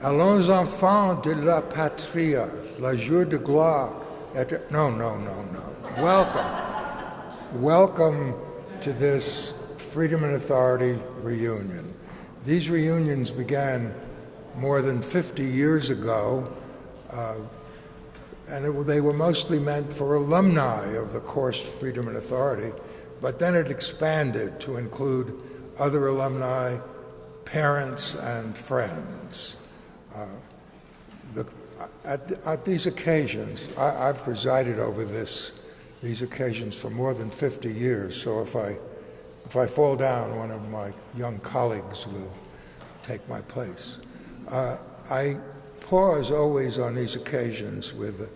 Allons enfants de la patria, la jour de gloire. No. Welcome to this Freedom and Authority reunion. These reunions began more than 50 years ago, and they were mostly meant for alumni of the course Freedom and Authority, but then it expanded to include other alumni, parents, and friends. At these occasions, I've presided over these occasions for more than 50 years, so if I fall down, one of my young colleagues will take my place. I pause always on these occasions with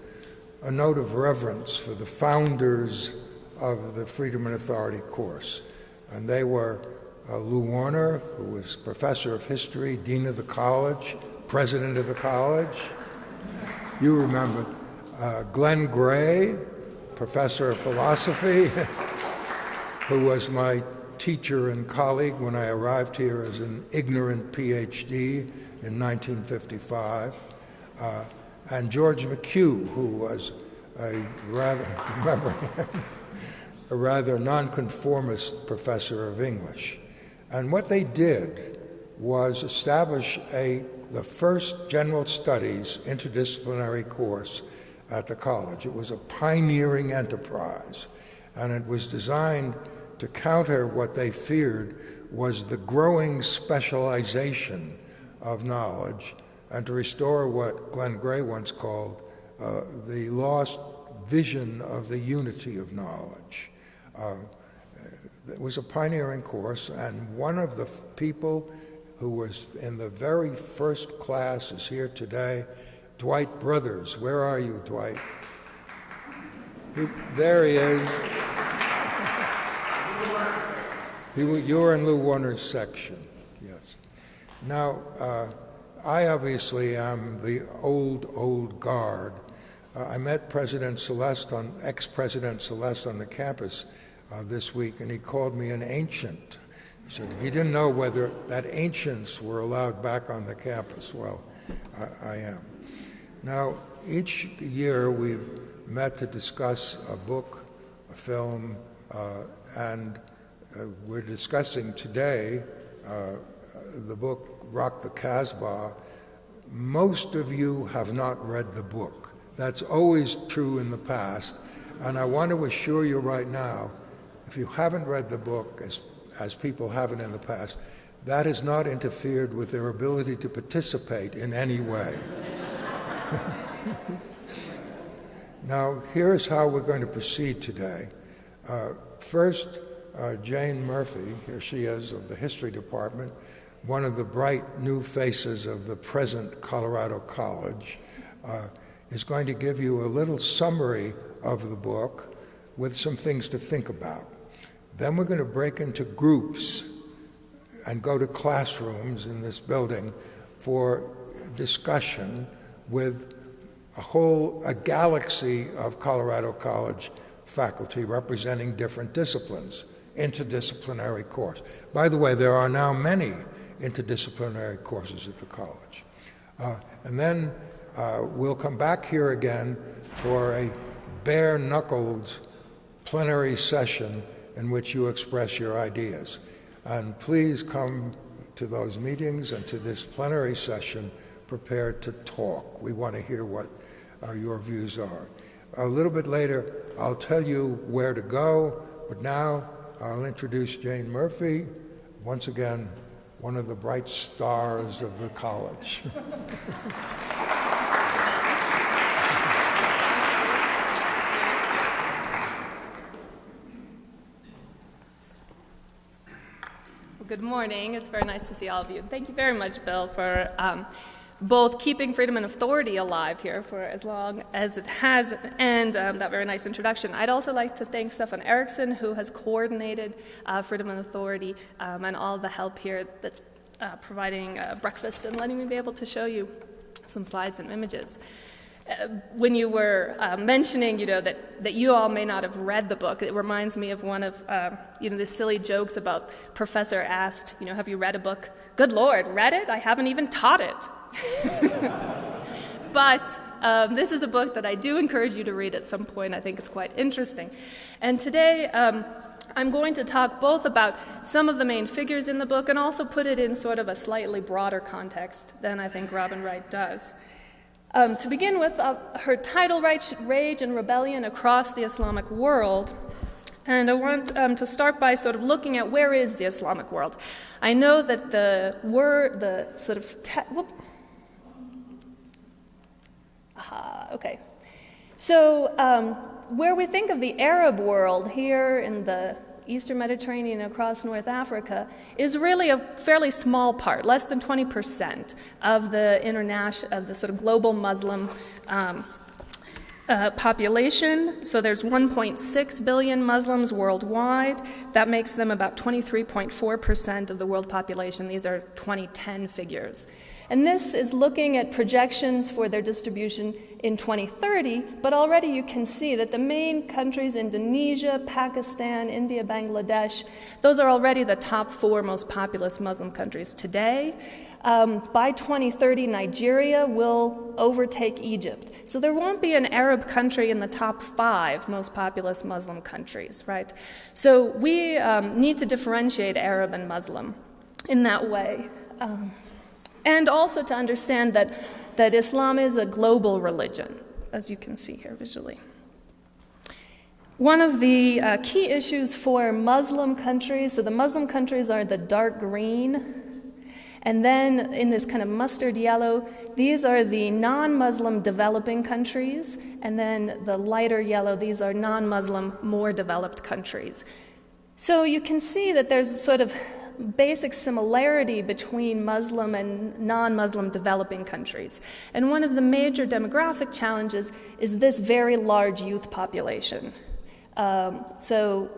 a note of reverence for the founders of the Freedom and Authority course. And they were Lou Warner, who was professor of history, dean of the college, president of the college. You remember Glenn Gray, professor of philosophy, who was my teacher and colleague when I arrived here as an ignorant PhD in 1955, and George McHugh, who was a rather nonconformist professor of English. And what they did was establish the first general studies interdisciplinary course at the college. It was a pioneering enterprise, and it was designed to counter what they feared was the growing specialization of knowledge and to restore what Glenn Gray once called the lost vision of the unity of knowledge. It was a pioneering course, and one of the people who was in the very first class is here today, Dwight Brothers. Where are you, Dwight? There he is. You were in Lou Warner's section, yes. Now, I obviously am the old guard. I met ex-President Celeste on the campus this week, and he called me an ancient. He said he didn't know whether that ancients were allowed back on the campus. Well, I am. Now, each year we've met to discuss a book, a film, and we're discussing today the book Rock the Casbah. Most of you have not read the book. That's always true in the past, and I want to assure you right now, if you haven't read the book, as people haven't in the past, that has not interfered with their ability to participate in any way. Now, here's how we're going to proceed today. First, Jane Murphy, here she is, of the History Department, one of the bright new faces of the present Colorado College, is going to give you a little summary of the book with some things to think about. Then we're going to break into groups and go to classrooms in this building for discussion with a galaxy of Colorado College faculty representing different disciplines, interdisciplinary course. By the way, there are now many interdisciplinary courses at the college. And then we'll come back here again for a bare-knuckled plenary session in which you express your ideas. And please come to those meetings and to this plenary session prepared to talk. We want to hear what your views are. A little bit later, I'll tell you where to go, but now I'll introduce Jane Murphy, once again, one of the bright stars of the college. Good morning. It's very nice to see all of you. Thank you very much, Bill, for both keeping freedom and authority alive here for as long as it has, and that very nice introduction. I'd also like to thank Stefan Eriksson, who has coordinated freedom and authority and all the help here that's providing breakfast and letting me be able to show you some slides and images. When you were mentioning, that you all may not have read the book, it reminds me of one of, the silly jokes about professor asked, have you read a book? Good Lord, read it? I haven't even taught it. But this is a book that I do encourage you to read at some point. I think it's quite interesting. And today I'm going to talk both about some of the main figures in the book and also put it in sort of a slightly broader context than I think Robin Wright does. To begin with, her title, Rage and Rebellion Across the Islamic World. And I want to start by sort of looking at where is the Islamic world. I know that the word, the sort of, okay. So where we think of the Arab world here in the Eastern Mediterranean across North Africa is really a fairly small part, less than 20% of the sort of global Muslim population. So there's 1.6 billion Muslims worldwide. That makes them about 23.4% of the world population. These are 2010 figures. And this is looking at projections for their distribution in 2030, but already you can see that the main countries, Indonesia, Pakistan, India, Bangladesh, those are already the top 4 most populous Muslim countries today. By 2030, Nigeria will overtake Egypt. So there won't be an Arab country in the top 5 most populous Muslim countries, right? So we need to differentiate Arab and Muslim in that way. And also to understand that Islam is a global religion, as you can see here visually. One of the key issues for Muslim countries, so the Muslim countries are the dark green, and then in this kind of mustard yellow, these are the non-Muslim developing countries, and then the lighter yellow, these are non-Muslim, more developed countries. So you can see that there's a sort of basic similarity between Muslim and non-Muslim developing countries. And one of the major demographic challenges is this very large youth population. So,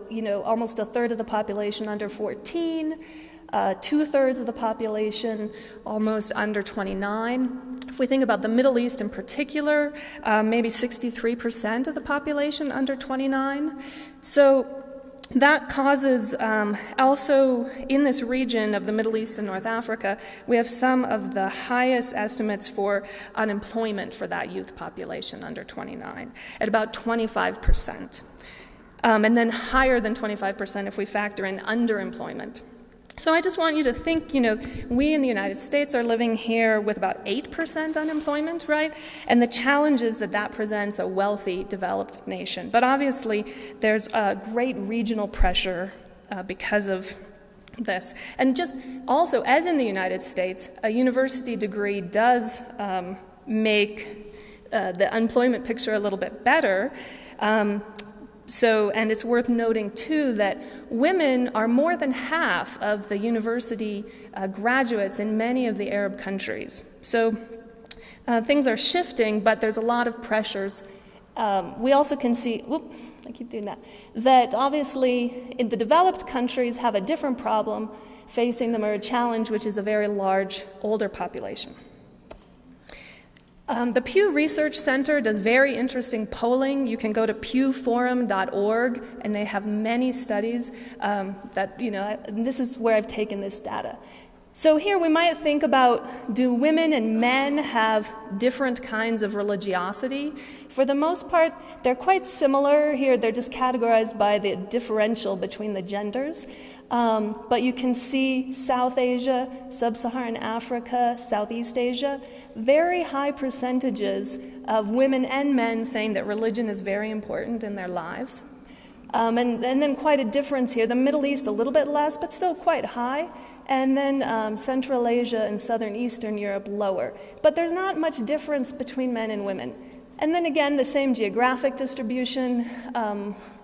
almost a third of the population under 14, 2/3 of the population almost under 29. If we think about the Middle East in particular, maybe 63% of the population under 29. So that causes also in this region of the Middle East and North Africa, we have some of the highest estimates for unemployment for that youth population under 29 at about 25%. And then higher than 25% if we factor in underemployment. So I just want you to think, we in the United States are living here with about 8% unemployment, right? And the challenges that presents a wealthy, developed nation. But obviously, there's a great regional pressure because of this. And just also, as in the United States, a university degree does make the employment picture a little bit better. And it's worth noting, too, that women are more than half of the university graduates in many of the Arab countries. So things are shifting, but there's a lot of pressures. We also can see, that obviously in the developed countries have a different problem facing them, or a challenge, which is a very large older population. The Pew Research Center does very interesting polling. You can go to pewforum.org, and they have many studies and this is where I've taken this data. So here we might think about, do women and men have different kinds of religiosity? For the most part, they're quite similar. Here they're just categorized by the differential between the genders. But you can see South Asia, Sub-Saharan Africa, Southeast Asia, very high percentages of women and men saying that religion is very important in their lives. And then quite a difference here. The Middle East, a little bit less, but still quite high. And then Central Asia and Southern Eastern Europe, lower. But there's not much difference between men and women. And then again, the same geographic distribution,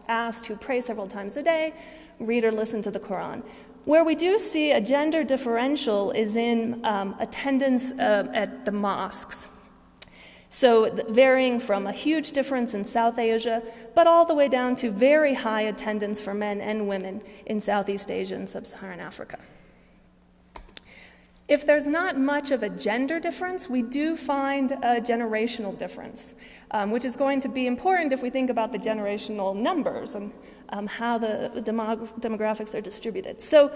asked to pray several times a day, read or listen to the Quran. Where we do see a gender differential is in attendance at the mosques. So varying from a huge difference in South Asia, but all the way down to very high attendance for men and women in Southeast Asia and Sub-Saharan Africa. If there's not much of a gender difference, we do find a generational difference, which is going to be important if we think about the generational numbers and how the demographics are distributed. So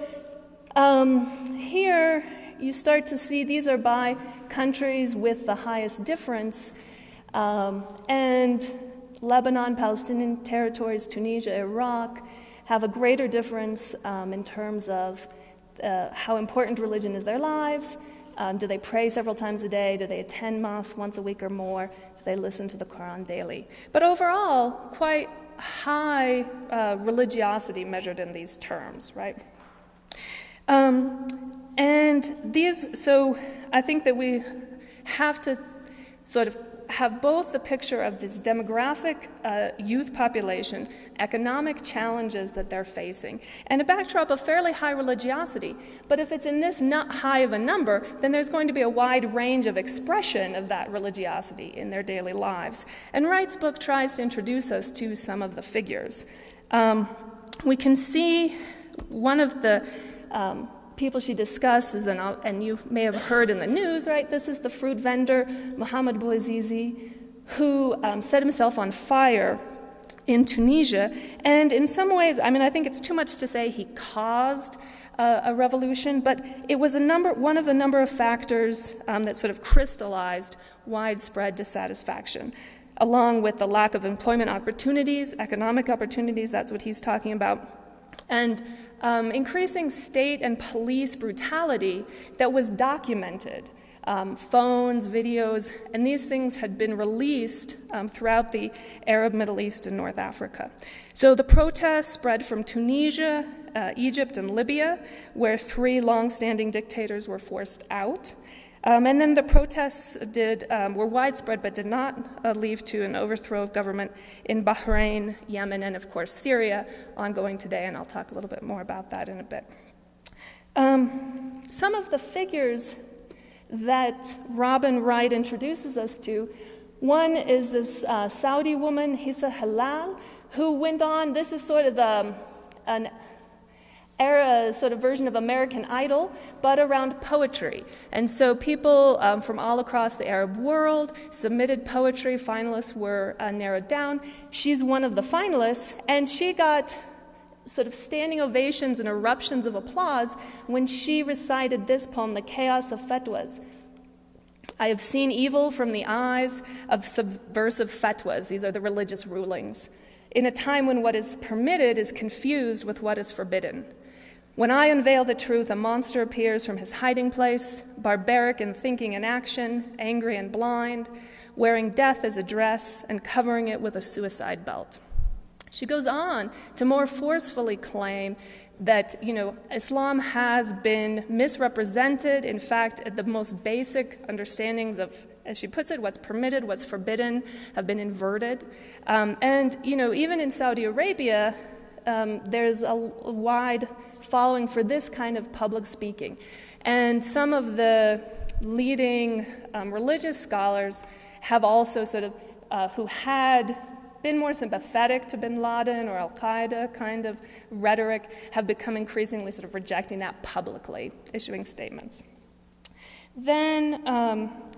here, you start to see these are by countries with the highest difference, and Lebanon, Palestinian territories, Tunisia, Iraq have a greater difference in terms of how important religion is their lives. Do they pray several times a day? Do they attend mosque once a week or more? Do they listen to the Quran daily? But overall, quite high religiosity measured in these terms, right? And these, so I think that we have to sort of have both the picture of this demographic youth population, economic challenges that they're facing, and a backdrop of fairly high religiosity. But if it's in this not high of a number, then there's going to be a wide range of expression of that religiosity in their daily lives. And Wright's book tries to introduce us to some of the figures. We can see one of the people she discusses, and you may have heard in the news, right? This is the fruit vendor, Mohammed Bouazizi, who set himself on fire in Tunisia. And in some ways, I mean, I think it's too much to say he caused a revolution, but it was one of the number of factors that sort of crystallized widespread dissatisfaction, along with the lack of employment opportunities, economic opportunities, that's what he's talking about, and increasing state and police brutality that was documented. Phones, videos, and these things had been released throughout the Arab Middle East and North Africa. So the protests spread from Tunisia, Egypt, and Libya, where 3 long-standing dictators were forced out. And then the protests were widespread but did not lead to an overthrow of government in Bahrain, Yemen, and of course Syria, ongoing today, and I'll talk a little bit more about that in a bit. Some of the figures that Robin Wright introduces us to, one is this Saudi woman, Hissa Halal, who went on, this is sort of an era sort of version of American Idol, but around poetry. And so people from all across the Arab world submitted poetry. Finalists were narrowed down. She's one of the finalists, and she got sort of standing ovations and eruptions of applause when she recited this poem, The Chaos of Fatwas. I have seen evil from the eyes of subversive fatwas. These are the religious rulings. In a time when what is permitted is confused with what is forbidden. When I unveil the truth, a monster appears from his hiding place, barbaric in thinking and action, angry and blind, wearing death as a dress and covering it with a suicide belt. She goes on to more forcefully claim that, Islam has been misrepresented. In fact, at the most basic understandings of, as she puts it, what's permitted, what's forbidden, have been inverted. And even in Saudi Arabia, there's a wide following for this kind of public speaking. And some of the leading religious scholars have also sort of, who had been more sympathetic to bin Laden or al-Qaeda kind of rhetoric, have become increasingly sort of rejecting that publicly, issuing statements. Then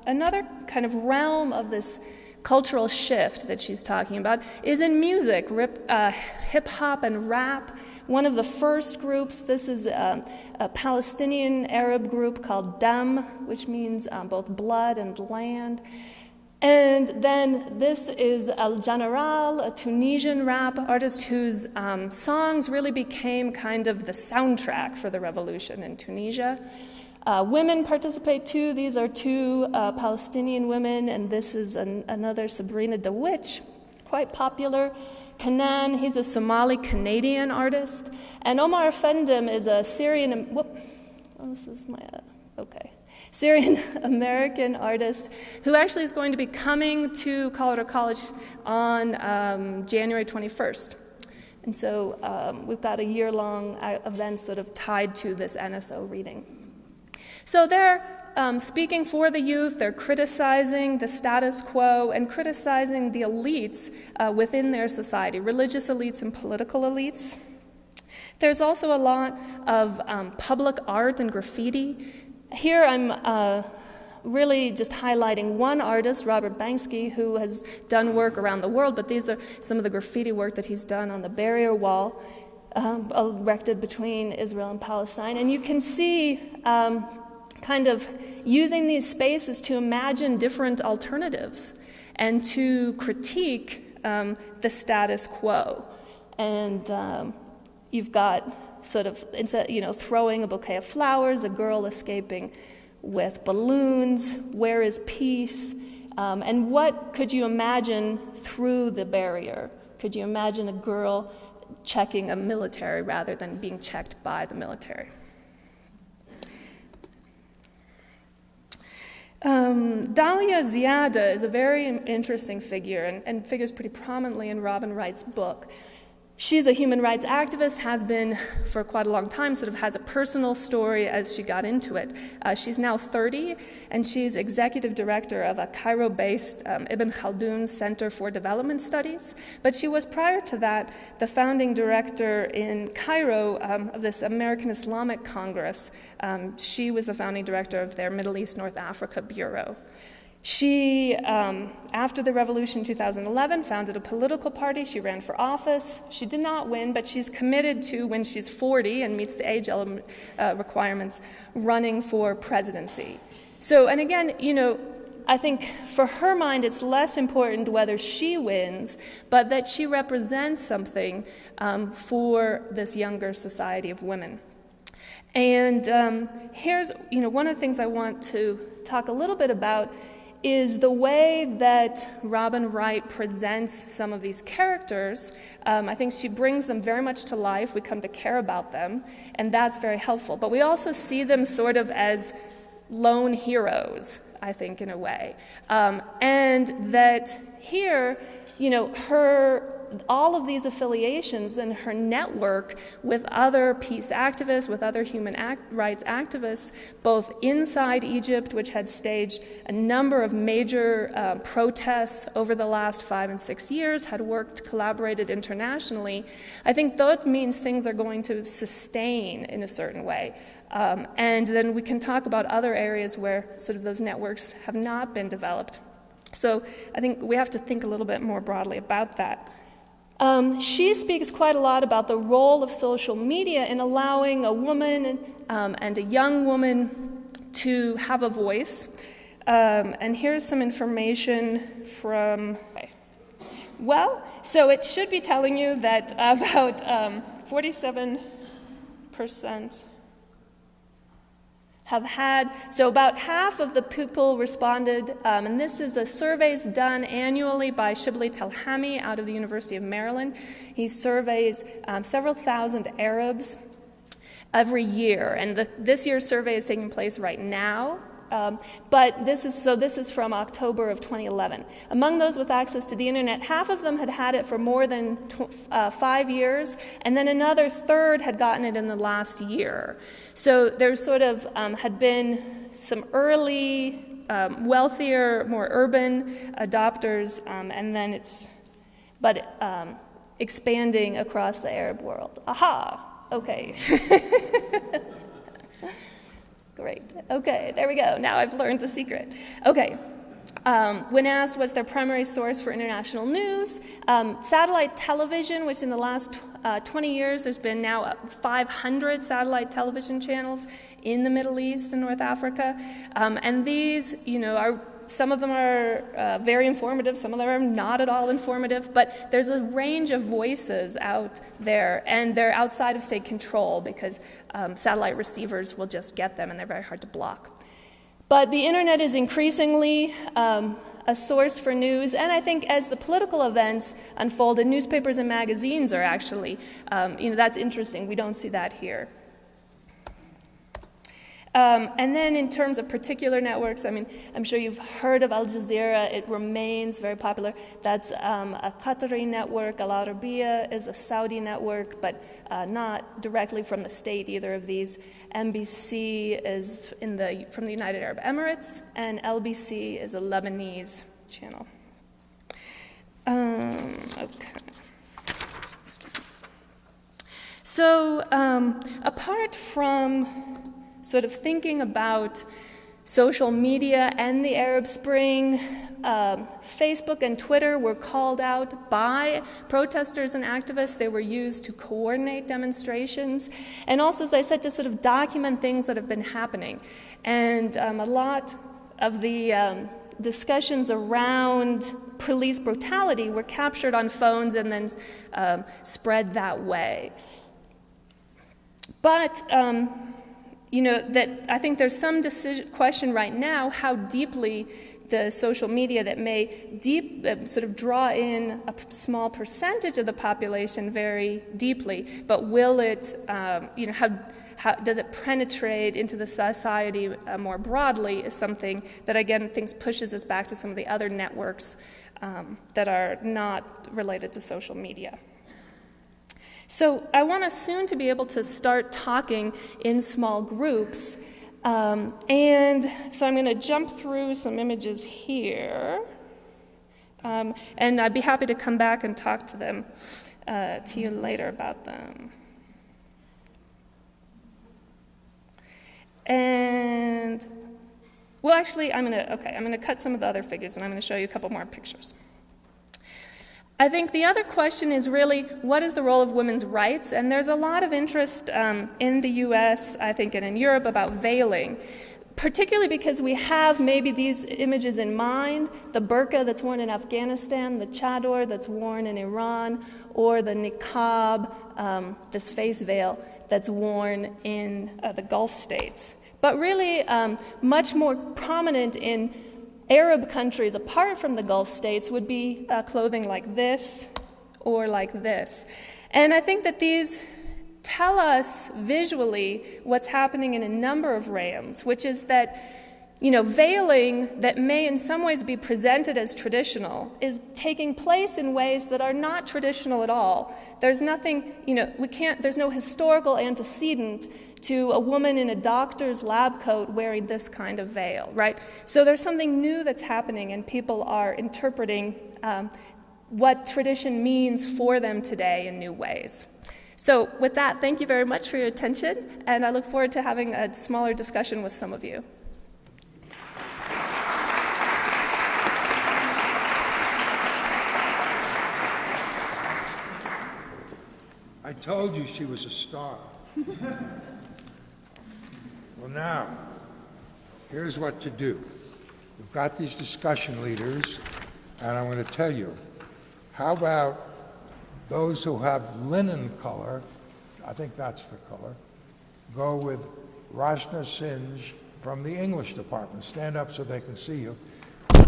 another kind of realm of this cultural shift that she's talking about is in music, hip-hop and rap. One of the first groups, this is a Palestinian Arab group called Dam, which means both blood and land. And then this is El General, a Tunisian rap artist whose songs really became kind of the soundtrack for the revolution in Tunisia. Women participate too. These are 2 Palestinian women, and this is another Sabrina DeWitch, quite popular. Kanan, he's a Somali-Canadian artist. And Omar Efendim is a Syrian-American artist who actually is going to be coming to Colorado College on January 21st. And so we've got a year-long event sort of tied to this NSO reading. So they're speaking for the youth, they're criticizing the status quo and criticizing the elites within their society, religious elites and political elites. There's also a lot of public art and graffiti. Here I'm really just highlighting one artist, Robert Banksy, who has done work around the world, but these are some of the graffiti work that he's done on the barrier wall erected between Israel and Palestine. And you can see kind of using these spaces to imagine different alternatives and to critique the status quo. And you've got sort of, instead, throwing a bouquet of flowers, a girl escaping with balloons, where is peace, and what could you imagine through the barrier? Could you imagine a girl checking a military rather than being checked by the military? Dalia Ziada is a very interesting figure and figures pretty prominently in Robin Wright's book. She's a human rights activist, has been for quite a long time, sort of has a personal story as she got into it. She's now 30, and she's executive director of a Cairo-based Ibn Khaldun Center for Development Studies. But she was, prior to that, the founding director in Cairo of this American Islamic Congress. She was the founding director of their Middle East North Africa Bureau. She, after the revolution in 2011, founded a political party. She ran for office. She did not win, but she's committed to, when she's 40 and meets the age requirements, running for presidency. So, and again, I think for her mind it's less important whether she wins, but that she represents something for this younger society of women. And here's, one of the things I want to talk a little bit about is the way that Robin Wright presents some of these characters. I think she brings them very much to life. We come to care about them, and that's very helpful. But we also see them sort of as lone heroes, I think, in a way. And that here, all of these affiliations and her network with other peace activists, with other human rights activists, both inside Egypt, which had staged a number of major protests over the last 5 and 6 years, had collaborated internationally. I think that means things are going to sustain in a certain way. And then we can talk about other areas where sort of those networks have not been developed. So I think we have to think a little bit more broadly about that. She speaks quite a lot about the role of social media in allowing a woman and a young woman to have a voice. And here's some information from, so it should be telling you that about 47% have had, so about half of the people responded, and this is a surveys done annually by Shibli Telhami out of the University of Maryland. He surveys several thousand Arabs every year, and this year's survey is taking place right now. But this is from October of 2011. Among those with access to the internet, half of them had had it for more than 5 years, and then another third had gotten it in the last year. So there sort of had been some early, wealthier, more urban adopters, and then expanding across the Arab world. Aha, okay. Great. Okay, there we go. Now I've learned the secret. Okay. When asked what's their primary source for international news, satellite television, which in the last 20 years there's been now 500 satellite television channels in the Middle East and North Africa. And these, some of them are very informative, some of them are not at all informative, but there's a range of voices out there, and they're outside of state control because satellite receivers will just get them, and they're very hard to block. But the internet is increasingly a source for news, and I think as the political events unfolded, newspapers and magazines are actually, that's interesting. We don't see that here. And then in terms of particular networks, I'm sure you've heard of Al Jazeera. It remains very popular. That's a Qatari network. Al Arabiya is a Saudi network, but not directly from the state, either of these. NBC is from the United Arab Emirates, and LBC is a Lebanese channel. Okay. Excuse me. So apart from sort of thinking about Social media and the Arab Spring, Facebook and Twitter were called out by protesters and activists. They were used to coordinate demonstrations and also, as I said, to sort of document things that have been happening. And a lot of the discussions around police brutality were captured on phones and then spread that way. But that I think there's some question right now how deeply the social media that may sort of draw in a small percentage of the population very deeply, but will it, how does it penetrate into the society more broadly is something that, again, I think pushes us back to some of the other networks that are not related to social media. So I want us soon to be able to start talking in small groups. And so I'm going to jump through some images here. And I'd be happy to come back and talk to them, to you later about them. And, well, actually, I'm going to cut some of the other figures, and I'm going to show you a couple more pictures. I think the other question is really, what is the role of women's rights? And there's a lot of interest in the U.S., I think, and in Europe about veiling, particularly because we have maybe these images in mind, the burqa that's worn in Afghanistan, the chador that's worn in Iran, or the niqab, this face veil that's worn in the Gulf states. But really much more prominent in Arab countries apart from the Gulf states would be clothing like this or like this. And I think that these tell us visually what's happening in a number of realms, which is that, veiling that may in some ways be presented as traditional is taking place in ways that are not traditional at all. There's nothing, there's no historical antecedent to a woman in a doctor's lab coat wearing this kind of veil, right? So there's something new that's happening, and people are interpreting what tradition means for them today in new ways. So with that, thank you very much for your attention, and I look forward to having a smaller discussion with some of you. I told you she was a star. Well, now, here's what to do. We've got these discussion leaders, and I'm going to tell you, how about those who have linen color, I think that's the color, go with Rashna Sinj from the English department. Stand up so they can see you.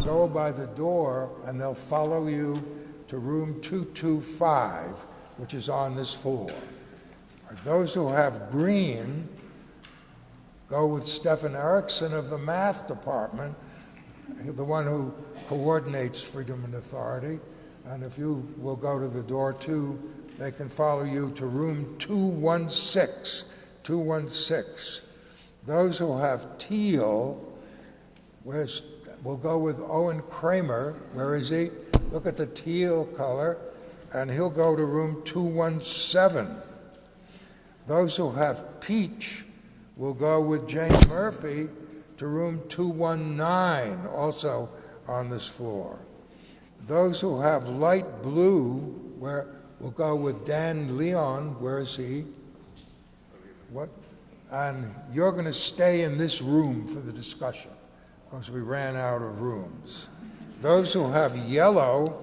Go by the door, and they'll follow you to room 225, which is on this floor. Those who have green, go with Stefan Erickson of the math department, the one who coordinates Freedom and Authority. And if you will go to the door too, they can follow you to room 216. 216. Those who have teal will go with Owen Kramer. Where is he? Look at the teal color, and he'll go to room 217. Those who have peach will go with Jane Murphy to room 219, also on this floor. Those who have light blue will go with Dan Leon. Where is he? What? And you're going to stay in this room for the discussion because we ran out of rooms. Those who have yellow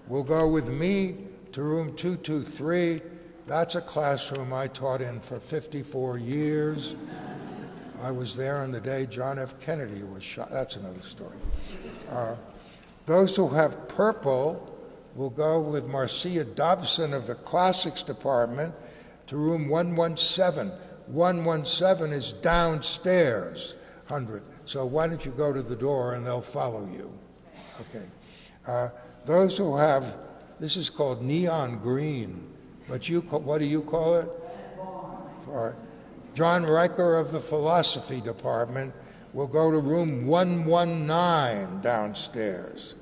will go with me to room 223. That's a classroom I taught in for 54 years. I was there on the day John F. Kennedy was shot. That's another story. Those who have purple will go with Marcia Dobson of the Classics Department to room 117. 117 is downstairs, 100. So why don't you go to the door and they'll follow you. Okay. Those who have, this is called neon green, but what do you call it? John Riker of the Philosophy Department will go to room 119 downstairs.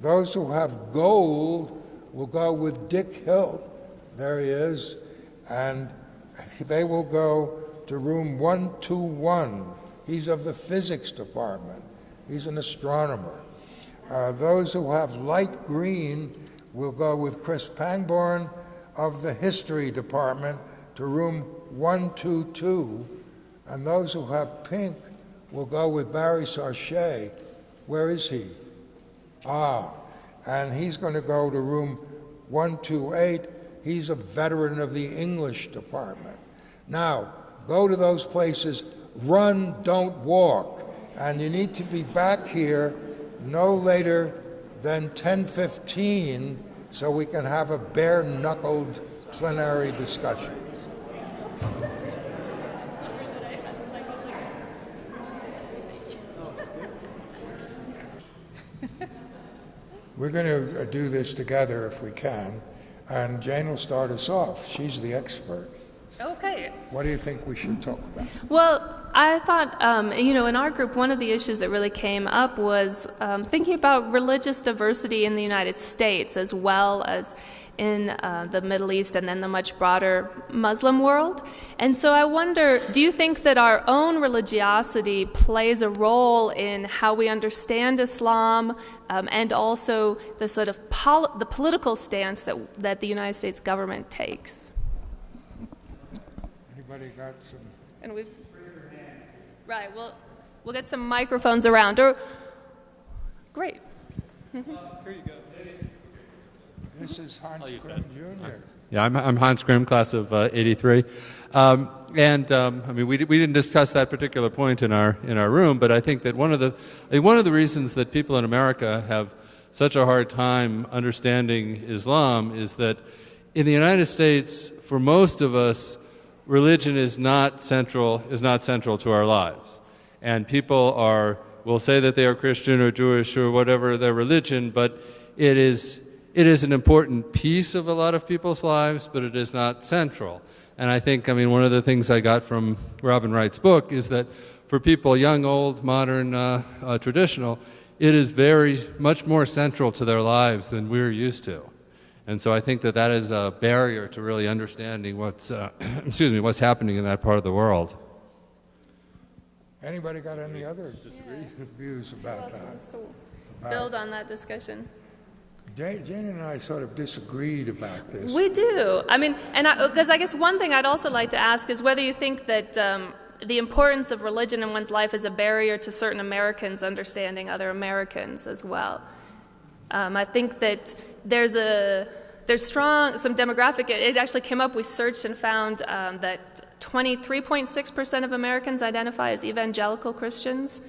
Those who have gold will go with Dick Hill. There he is. And they will go to room 121 He's of the physics department. He's an astronomer. Those who have light green will go with Chris Pangborn of the history department to room 122, and those who have pink will go with Barry Sarche. Where is he? And he's going to go to room 128. He's a veteran of the English department. Now, go to those places, run, don't walk, and you need to be back here no later than 10:15 so we can have a bare-knuckled plenary discussion. We're going to do this together if we can, and Jane will start us off. She's the expert. Okay. What do you think we should talk about? Well, I thought, in our group, one of the issues that really came up was thinking about religious diversity in the United States as well as in the Middle East and then the much broader Muslim world. And so I wonder, do you think that our own religiosity plays a role in how we understand Islam and also the sort of the political stance that the United States government takes? Anybody got some? And we've right. We'll get some microphones around. Great. Here you go. This is Hans Grimm Jr. Yeah, I'm Hans Grimm, class of '83, we didn't discuss that particular point in our room, but I think that one of the reasons that people in America have such a hard time understanding Islam is that in the United States, for most of us, religion is not central to our lives, and people will say that they are Christian or Jewish or whatever their religion, but it is an important piece of a lot of people's lives, but it is not central. And I think, one of the things I got from Robin Wright's book is that for people, young, old, modern, traditional, it is very much more central to their lives than we're used to. And so I think that is a barrier to really understanding what's happening in that part of the world. Anybody got any other views about that? Wants to build on that discussion. Jane and I sort of disagreed about this. We do. Because I guess one thing I'd also like to ask is whether you think that the importance of religion in one's life is a barrier to certain Americans understanding other Americans as well. I think that there's some demographic. It actually came up. We searched and found that 23.6% of Americans identify as evangelical Christians.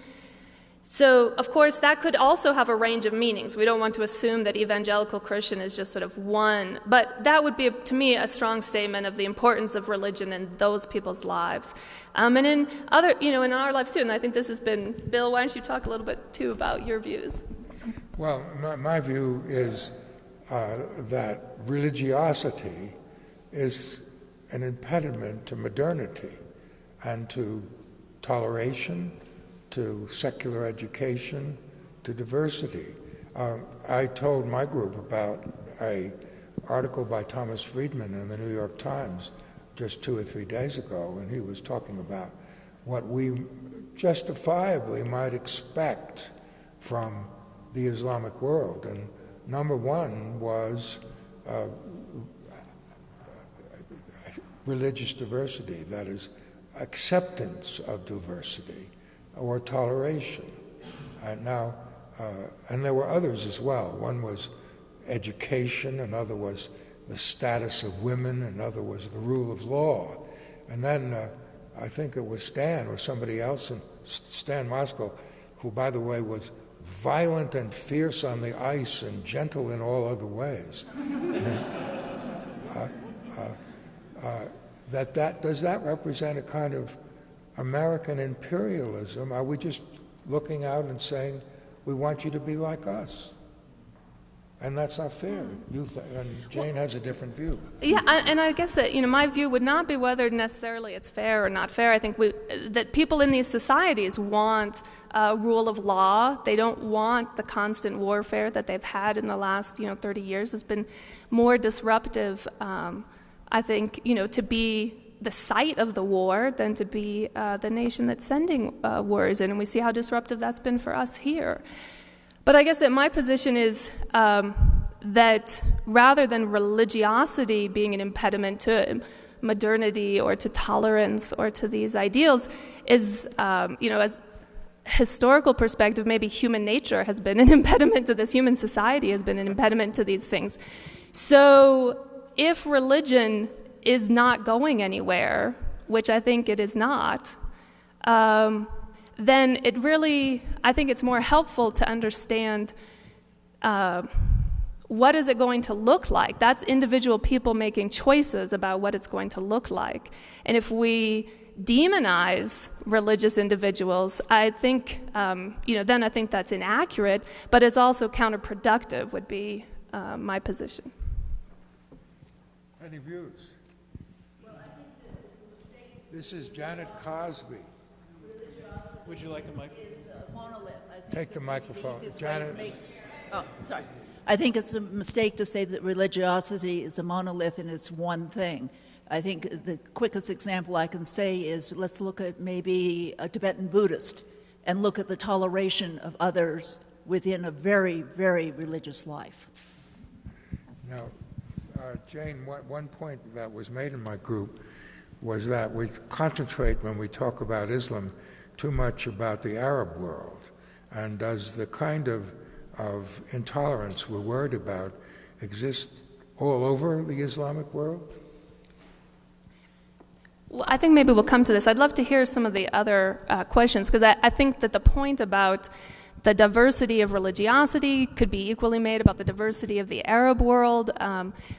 So, of course, that could also have a range of meanings. We don't want to assume that evangelical Christian is just sort of one, but that would be, to me, a strong statement of the importance of religion in those people's lives. And in other, in our lives too, and I think this has been, Bill, why don't you talk a little bit too about your views? Well, my view is that religiosity is an impediment to modernity and to toleration, to secular education, to diversity. I told my group about an article by Thomas Friedman in the New York Times just 2 or 3 days ago, and he was talking about what we justifiably might expect from the Islamic world. And number one was religious diversity, that is, acceptance of diversity, or toleration. And there were others as well. One was education, another was the status of women, another was the rule of law. And then I think it was Stan or somebody else, and Stan Moskal, who, by the way, was violent and fierce on the ice and gentle in all other ways. Does that represent a kind of American imperialism? Are we just looking out and saying, we want you to be like us? And that's not fair. And Jane has a different view. Yeah, and I guess that my view would not be whether necessarily it's fair or not fair. I think that people in these societies want rule of law. They don't want the constant warfare that they've had in the last 30 years. Has been more disruptive. I think to be the site of the war than to be the nation that's sending wars in, and we see how disruptive that's been for us here. But I guess that my position is that rather than religiosity being an impediment to modernity or to tolerance or to these ideals, is, as historical perspective, maybe human nature has been an impediment to this, human society has been an impediment to these things. So if religion is not going anywhere, which I think it is not, then it really, I think it's more helpful to understand what is it going to look like. That's individual people making choices about what it's going to look like. And if we demonize religious individuals, I think, then I think that's inaccurate, but it's also counterproductive would be my position. Any views? This is Janet Casbah. Would you like a mic? Take the microphone. Janet. Oh, sorry. I think it's a mistake to say that religiosity is a monolith and it's one thing. I think the quickest example I can say is let's look at maybe a Tibetan Buddhist and look at the toleration of others within a very, very religious life. Now, Jane, one point that was made in my group was that we concentrate when we talk about Islam too much about the Arab world. And does the kind of intolerance we're worried about exist all over the Islamic world? Well, I think maybe we'll come to this. I'd love to hear some of the other questions, because I think that the point about the diversity of religiosity could be equally made about the diversity of the Arab world,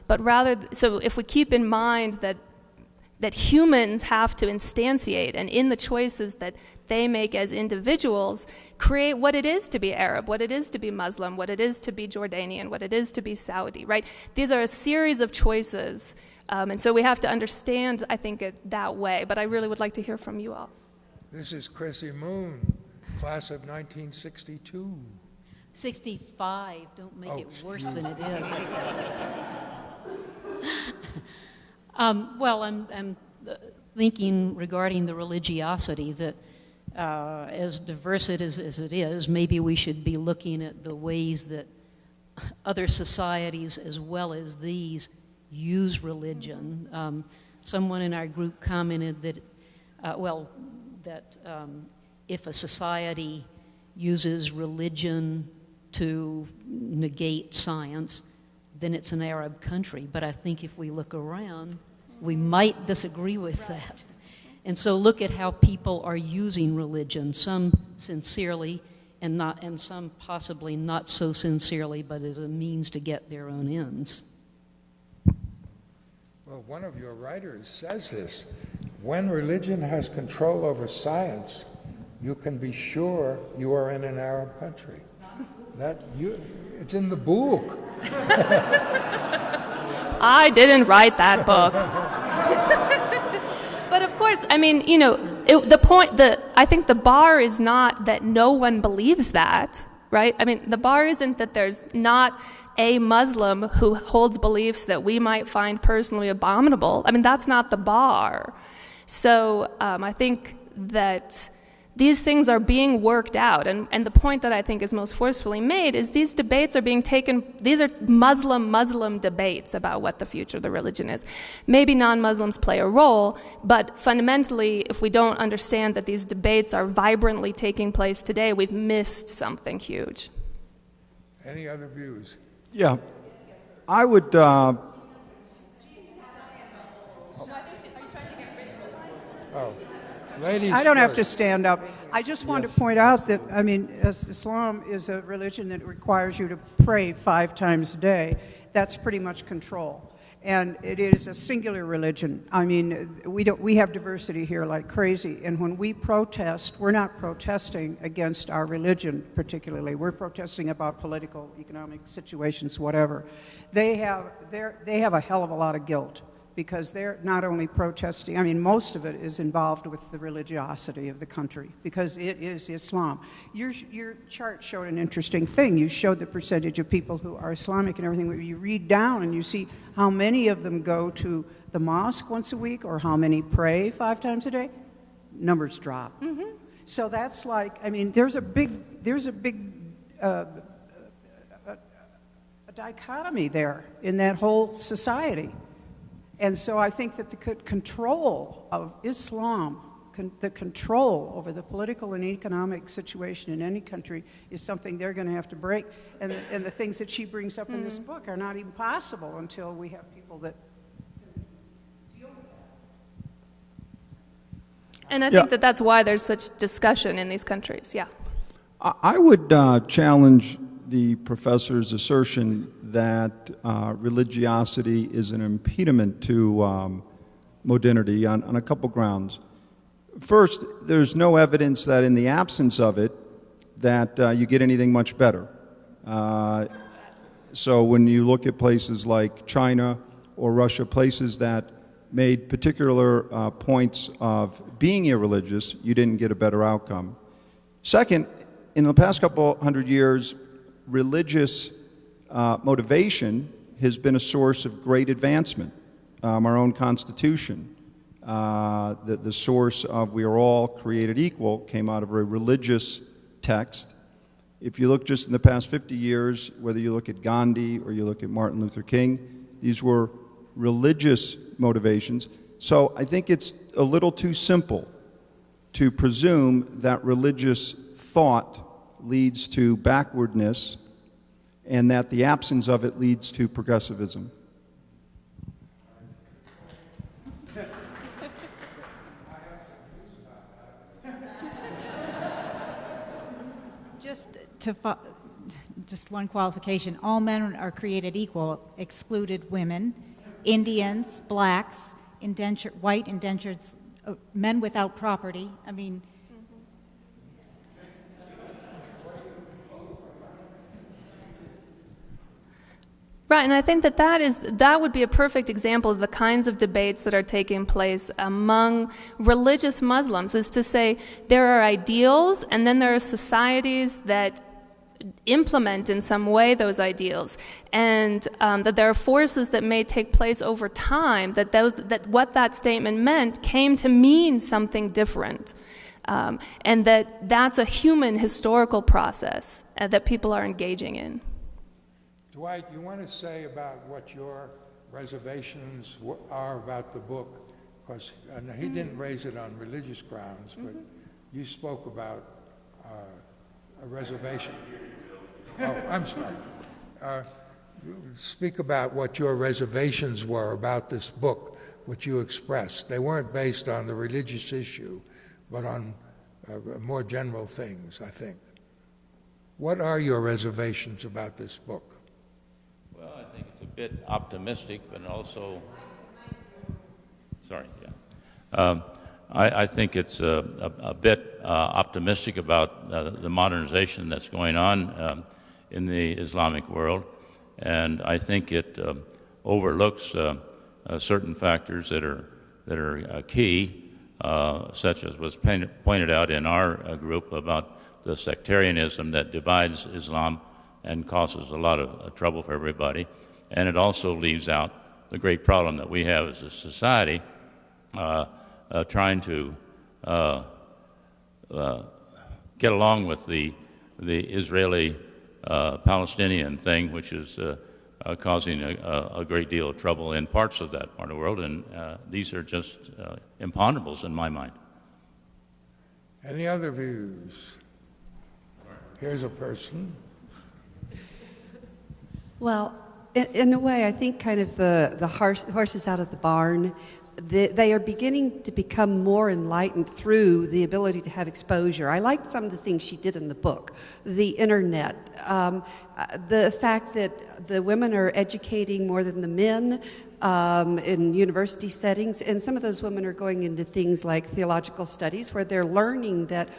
but rather, so if we keep in mind that humans have to instantiate, and in the choices that they make as individuals, create what it is to be Arab, what it is to be Muslim, what it is to be Jordanian, what it is to be Saudi, right? These are a series of choices, and so we have to understand, I think, it that way, but I really would like to hear from you all. This is Chrissy Moon, class of 1962. 65, don't make it worse than it is. Well, I'm thinking regarding the religiosity that as diverse as it is, maybe we should be looking at the ways that other societies as well as these use religion. Someone in our group commented that, if a society uses religion to negate science, then it's an Arab country. But I think if we look around, we might disagree with that. And so look at how people are using religion, some sincerely and some possibly not so sincerely, but as a means to get their own ends. Well, one of your writers says this: when religion has control over science, you can be sure you are in an Arab country. It's in the book. I didn't write that book. But of course, I mean, I think the bar is not that no one believes that, right? I mean, the bar isn't that there's not a Muslim who holds beliefs that we might find personally abominable. I mean, that's not the bar. So I think that these things are being worked out. And the point that I think is most forcefully made is these debates are being taken, these are Muslim debates about what the future of the religion is. Maybe non-Muslims play a role, but fundamentally, if we don't understand that these debates are vibrantly taking place today, we've missed something huge. Any other views? Yeah. I would... Ladies I don't have to first. stand up. I just want to point out that, I mean, Islam is a religion that requires you to pray 5 times a day. That's pretty much control. And it is a singular religion. I mean, we have diversity here like crazy. And when we protest, we're not protesting against our religion particularly. We're protesting about political, economic situations, whatever. They have a hell of a lot of guilt, because they're not only protesting, I mean, most of it is involved with the religiosity of the country, because it is Islam. Your chart showed an interesting thing. You showed the percentage of people who are Islamic and everything, but you read down and you see how many of them go to the mosque once a week or how many pray 5 times a day. Numbers drop. Mm-hmm. So that's like, I mean, there's a big dichotomy there in that whole society. And so I think that the control of Islam, the control over the political and economic situation in any country is something they're going to have to break. And the things that she brings up in this book are not even possible until we have people that deal with that. And I think that that's why there's such discussion in these countries, yeah. I would challenge the professor's assertion that religiosity is an impediment to modernity on a couple grounds. First, there's no evidence that in the absence of it that you get anything much better. So when you look at places like China or Russia, places that made particular points of being irreligious, you didn't get a better outcome. Second, in the past couple hundred years, religious motivation has been a source of great advancement. Our own Constitution, the source of "we are all created equal" came out of a religious text. If you look just in the past 50 years, whether you look at Gandhi or you look at Martin Luther King, these were religious motivations. So I think it's a little too simple to presume that religious thought leads to backwardness and that the absence of it leads to progressivism. Just one qualification. All men are created equal, excluded women, Indians, blacks, white indentured, men without property. I mean, right, and I think that would be a perfect example of the kinds of debates that are taking place among religious Muslims, is to say there are ideals and then there are societies that implement in some way those ideals, and that there are forces that may take place over time that what that statement meant came to mean something different, and that's a human historical process that people are engaging in. Dwight, you want to say about what your reservations are about the book? Because he didn't raise it on religious grounds, but you spoke about a reservation. Oh, I'm sorry. Speak about what your reservations were about this book, which you expressed. They weren't based on the religious issue, but on more general things, I think. What are your reservations about this book? Well, I think it's a bit optimistic, but also... Sorry, yeah. I think it's a bit optimistic about the modernization that's going on in the Islamic world, and I think it overlooks certain factors that are key, such as was pointed out in our group about the sectarianism that divides Islam and causes a lot of trouble for everybody. And it also leaves out the great problem that we have as a society, trying to get along with the Israeli-Palestinian thing, which is causing a great deal of trouble in parts of that part of the world, and these are just imponderables in my mind. Any other views? Here's a person. Well, in a way, I think kind of the horses out of the barn, they are beginning to become more enlightened through the ability to have exposure. I liked some of the things she did in the book. The internet, the fact that the women are educating more than the men, in university settings, and some of those women are going into things like theological studies where they're learning that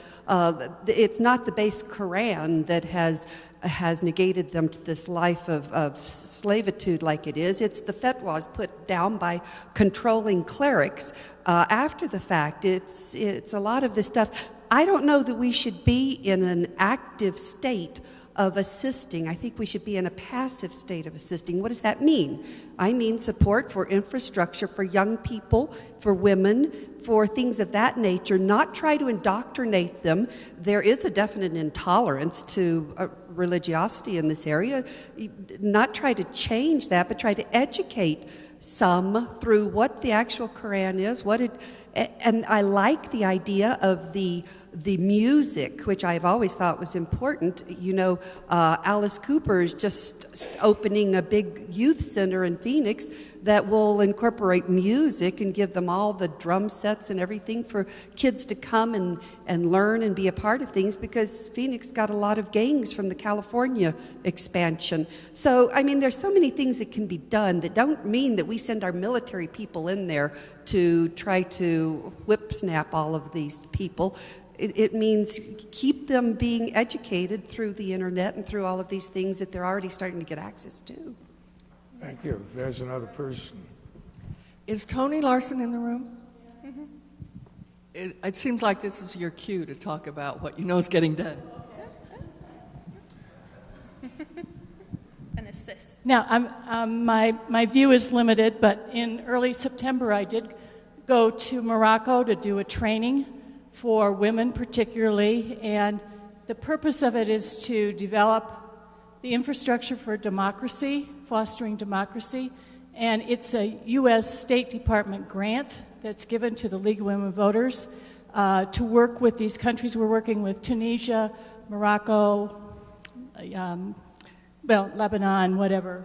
it's not the base Quran that has negated them to this life of slavitude like it is. It's the fatwas put down by controlling clerics after the fact. It's a lot of this stuff. I don't know that we should be in an active state of assisting. I think we should be in a passive state of assisting. What does that mean? I mean support for infrastructure for young people, for women, for things of that nature, not try to indoctrinate them. There is a definite intolerance to religiosity in this area. Not try to change that, but try to educate some through what the actual Quran is, and I like the idea of the music, which I've always thought was important. You know, Alice Cooper is just opening a big youth center in Phoenix that will incorporate music and give them all the drum sets and everything for kids to come and learn and be a part of things, because Phoenix got a lot of gangs from the California expansion. So, I mean, there's so many things that can be done that don't mean that we send our military people in there to try to whip snap all of these people. It means keep them being educated through the internet and through all of these things that they're already starting to get access to. Thank you. There's another person. Is Tony Larson in the room? Mm-hmm. It seems like this is your cue to talk about what you know is getting done. An assist. Now, my view is limited, but in early September I did go to Morocco to do a training for women particularly, and the purpose of it is to develop the infrastructure for democracy, fostering democracy, and it's a U.S. State Department grant that's given to the League of Women Voters to work with these countries. We're working with Tunisia, Morocco, Lebanon, whatever.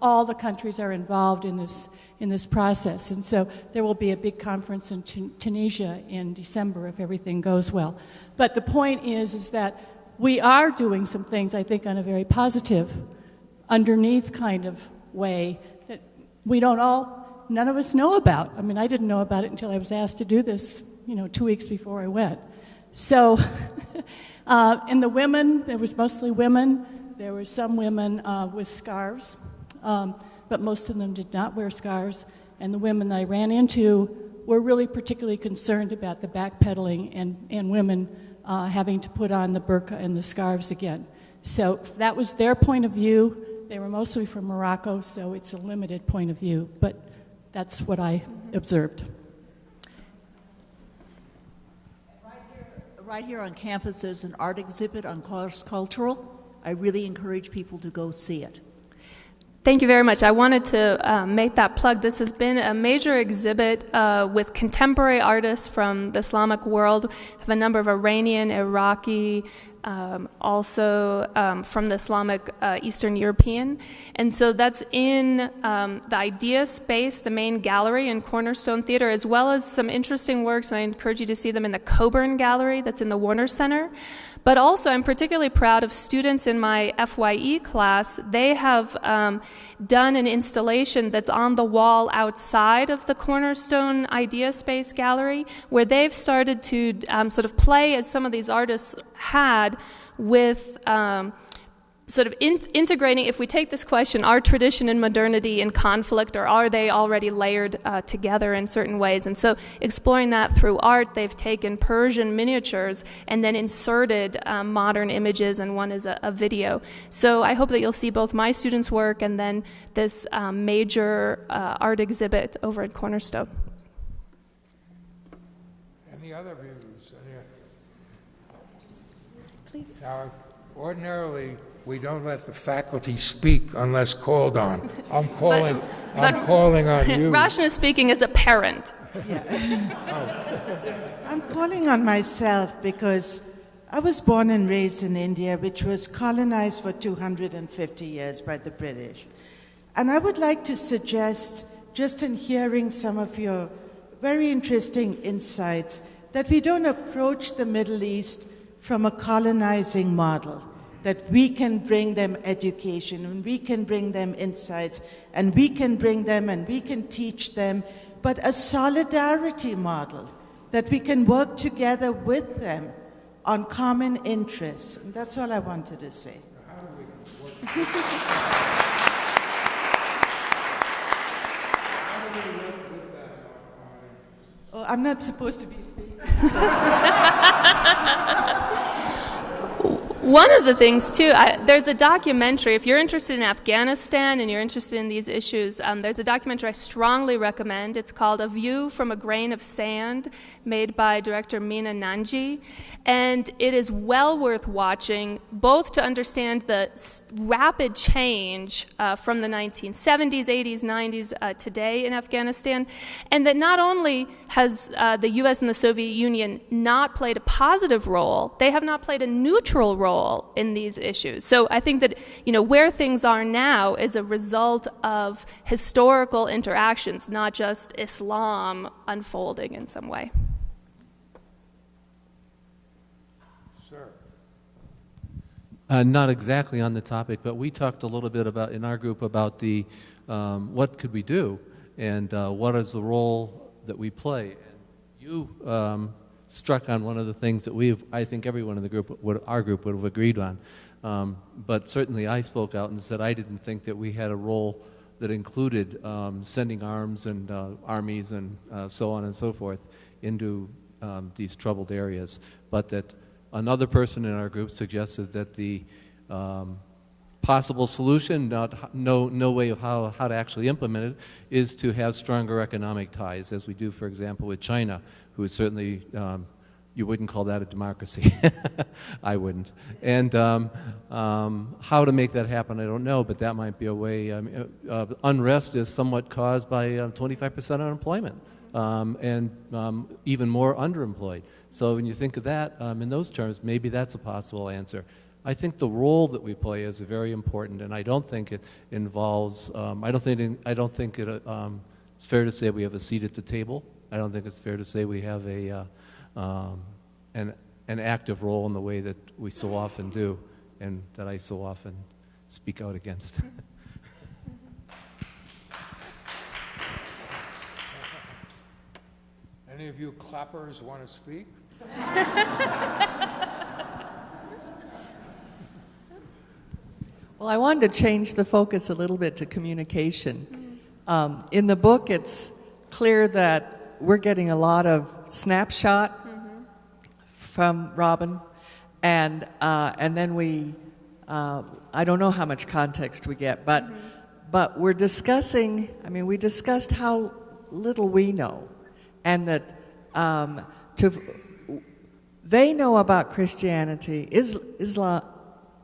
All the countries are involved in this process, and so there will be a big conference in Tunisia in December if everything goes well. But the point is that we are doing some things, I think, on a very positive, underneath kind of way that none of us know about. I mean, I didn't know about it until I was asked to do this, 2 weeks before I went. So, and the women, there was mostly women. There were some women with scarves, but most of them did not wear scarves. And the women that I ran into were really particularly concerned about the backpedaling and women having to put on the burqa and the scarves again. So that was their point of view. They were mostly from Morocco, so it's a limited point of view, but that's what I observed. Right here on campus, there's an art exhibit on cross-cultural. I really encourage people to go see it. Thank you very much. I wanted to make that plug. This has been a major exhibit with contemporary artists from the Islamic world. We have a number of Iranian, Iraqi, also from the Islamic Eastern European. And so that's in the Idea Space, the main gallery in Cornerstone Theater, as well as some interesting works, and I encourage you to see them in the Coburn Gallery that's in the Warner Center. But also, I'm particularly proud of students in my FYE class. They have done an installation that's on the wall outside of the Cornerstone Idea Space Gallery, where they've started to sort of play, as some of these artists had, with sort of integrating, if we take this question, are tradition and modernity in conflict, or are they already layered together in certain ways? And so exploring that through art, they've taken Persian miniatures and then inserted modern images, and one is a video. So I hope that you'll see both my students' work and then this major art exhibit over at Cornerstone. Any other views? Please. Now, ordinarily, we don't let the faculty speak unless called on. I'm calling on you. Rashna is speaking as a parent. I'm calling on myself because I was born and raised in India, which was colonized for 250 years by the British. And I would like to suggest, just in hearing some of your very interesting insights, that we don't approach the Middle East from a colonizing model, that we can bring them education, and we can bring them insights, and we can bring them and we can teach them, but a solidarity model that we can work together with them on common interests. And that's all I wanted to say. Oh, I'm not supposed to be speaking. One of the things, too, there's a documentary. If you're interested in Afghanistan and you're interested in these issues, there's a documentary I strongly recommend. It's called A View from a Grain of Sand, made by director Meena Nanji. And it is well worth watching, both to understand the rapid change from the 1970s, 80s, 90s today in Afghanistan, and that not only has the U.S. and the Soviet Union not played a positive role, they have not played a neutral role in these issues. So I think that, where things are now is a result of historical interactions, not just Islam unfolding in some way. Sir. Not exactly on the topic, but we talked a little bit about, in our group, about the what could we do, and what is the role that we play. And you struck on one of the things that I think everyone in the group, our group, would have agreed on. But certainly I spoke out and said I didn't think that we had a role that included sending arms and armies and so on and so forth into these troubled areas. But that another person in our group suggested that the possible solution, no way of how to actually implement it, is to have stronger economic ties, as we do, for example, with China, who is certainly, you wouldn't call that a democracy. I wouldn't. And how to make that happen, I don't know, but that might be a way. Unrest is somewhat caused by 25% unemployment and even more underemployed. So when you think of that in those terms, maybe that's a possible answer. I think the role that we play is very important, and I don't think it involves. I don't think it's fair to say we have a seat at the table. I don't think it's fair to say we have an active role in the way that we so often do, and that I so often speak out against. Any of you clappers want to speak? Well, I wanted to change the focus a little bit to communication. In the book, it's clear that we're getting a lot of snapshot from Robin, and then we, I don't know how much context we get, but we're discussing. I mean, we discussed how little we know, and that they know about Christianity. Islam,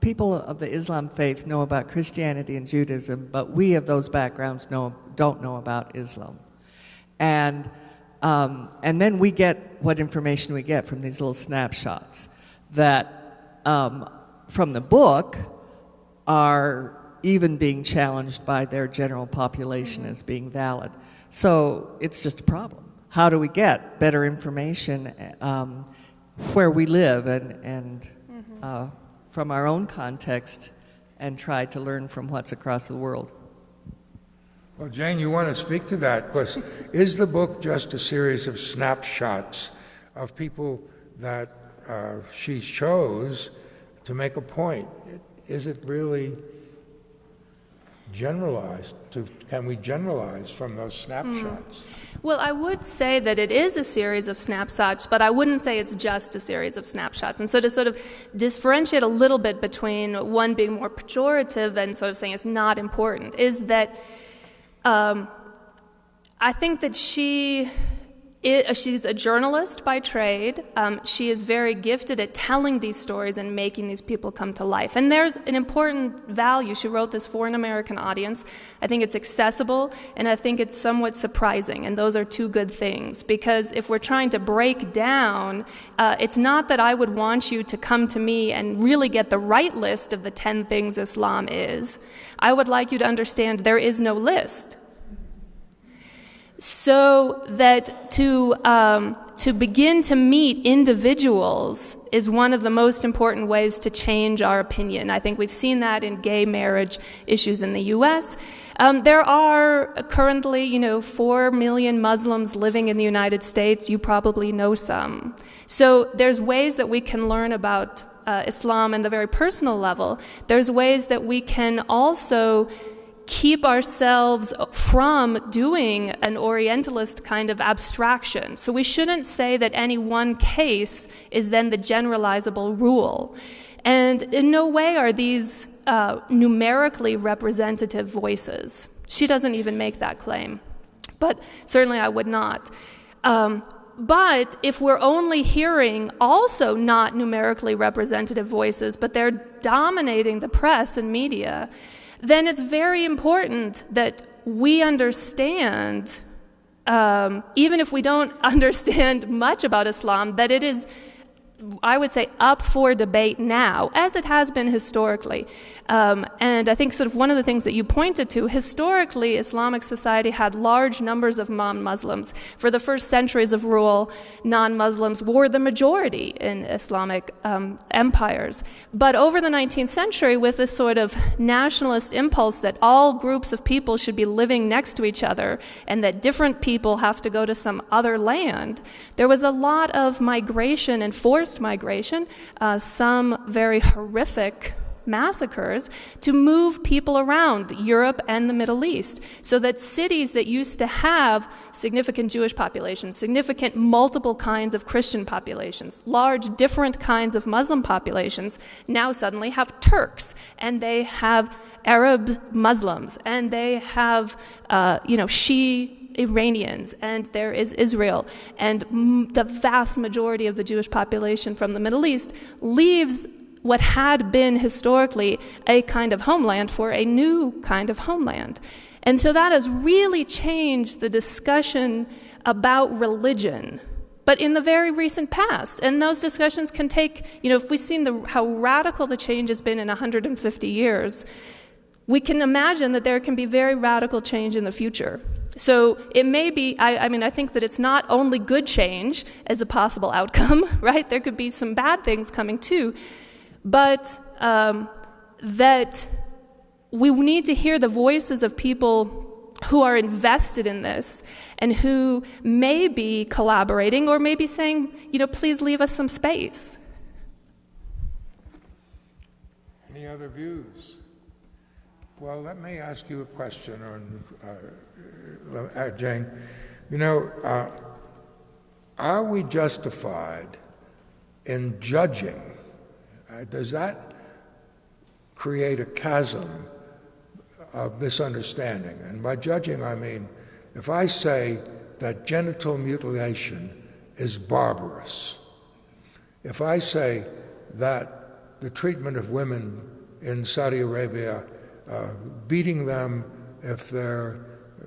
people of the Islam faith know about Christianity and Judaism, but we of those backgrounds don't know about Islam, and then we get what information we get from these little snapshots that from the book are even being challenged by their general population as being valid. So it's just a problem. How do we get better information where we live and from our own context and try to learn from what's across the world? Well, Jane, you want to speak to that, because is the book just a series of snapshots of people that she chose to make a point? Is it really generalized? Can we generalize from those snapshots? Well, I would say that it is a series of snapshots, but I wouldn't say it's just a series of snapshots. And so to sort of differentiate a little bit between one being more pejorative and sort of saying it's not important is that I think that she's a journalist by trade. She is very gifted at telling these stories and making these people come to life. And there's an important value. She wrote this for an American audience. I think it's accessible, and I think it's somewhat surprising. And those are two good things, because if we're trying to break down, it's not that I would want you to come to me and really get the right list of the 10 things Islam is. I would like you to understand there is no list. so that to begin to meet individuals is one of the most important ways to change our opinion. I think we've seen that in gay marriage issues in the U.S. There are currently, 4 million Muslims living in the United States. You probably know some. So there's ways that we can learn about Islam on the very personal level. There's ways that we can also keep ourselves from doing an Orientalist kind of abstraction. So we shouldn't say that any one case is then the generalizable rule. And in no way are these numerically representative voices. She doesn't even make that claim. But certainly I would not. But if we're only hearing also not numerically representative voices, but they're dominating the press and media, then it's very important that we understand, even if we don't understand much about Islam, that it is, I would say, up for debate now, as it has been historically. And I think sort of one of the things that you pointed to, historically, Islamic society had large numbers of non-Muslims. For the first centuries of rule, non-Muslims were the majority in Islamic empires. But over the 19th century, with this sort of nationalist impulse that all groups of people should be living next to each other and that different people have to go to some other land, there was a lot of migration and forced migration, some very horrific massacres, to move people around Europe and the Middle East, so that cities that used to have significant Jewish populations, significant multiple kinds of Christian populations, large different kinds of Muslim populations, now suddenly have Turks, and they have Arab Muslims, and they have, Shia Iranians, and there is Israel, and the vast majority of the Jewish population from the Middle East leaves what had been historically a kind of homeland for a new kind of homeland. And so that has really changed the discussion about religion, but in the very recent past. And those discussions can take, if we've seen how radical the change has been in 150 years, we can imagine that there can be very radical change in the future. So it may be, I think that it's not only good change as a possible outcome, right? There could be some bad things coming too, but that we need to hear the voices of people who are invested in this and who may be collaborating or may be saying, please leave us some space. Any other views? Well, let me ask you a question on Jane. Are we justified in judging? Does that create a chasm of misunderstanding? And by judging, I mean, if I say that genital mutilation is barbarous, if I say that the treatment of women in Saudi Arabia, beating them if they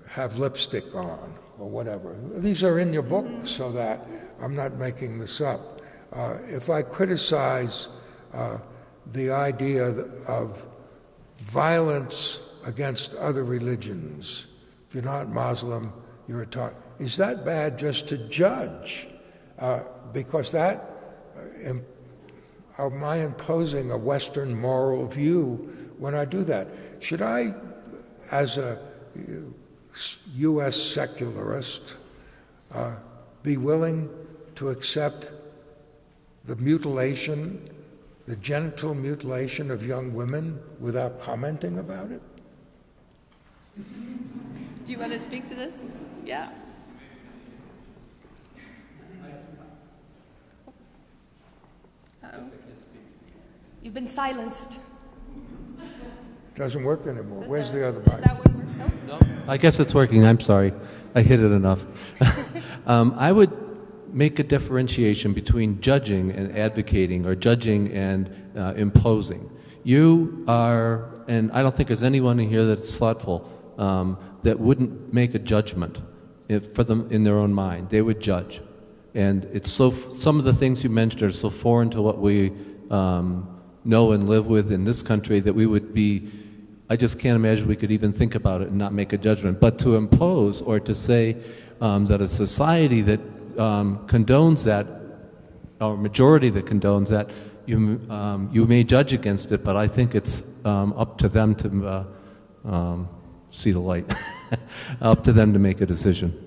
have lipstick on or whatever, these are in your book, so that I'm not making this up. If I criticize the idea of violence against other religions, if you're not Muslim, you're a Tartar, is that bad just to judge? Because that, am I imposing a Western moral view when I do that? Should I, as a U.S. secularist, be willing to accept the mutilation, the genital mutilation of young women without commenting about it? Do you want to speak to this? Yeah. You've been silenced. Doesn't work anymore. Where's the other mic? Does that one work? No, I guess it's working. I'm sorry. I hit it enough. I would make a differentiation between judging and advocating, or judging and imposing. You are, and I don't think there's anyone in here that's thoughtful that wouldn't make a judgment for them in their own mind. They would judge. And it's some of the things you mentioned are so foreign to what we know and live with in this country that we would be, I just can't imagine we could even think about it and not make a judgment. But to impose or to say, that a society that condones that, or majority that condones that, you may judge against it, but I think it's up to them to see the light, up to them to make a decision.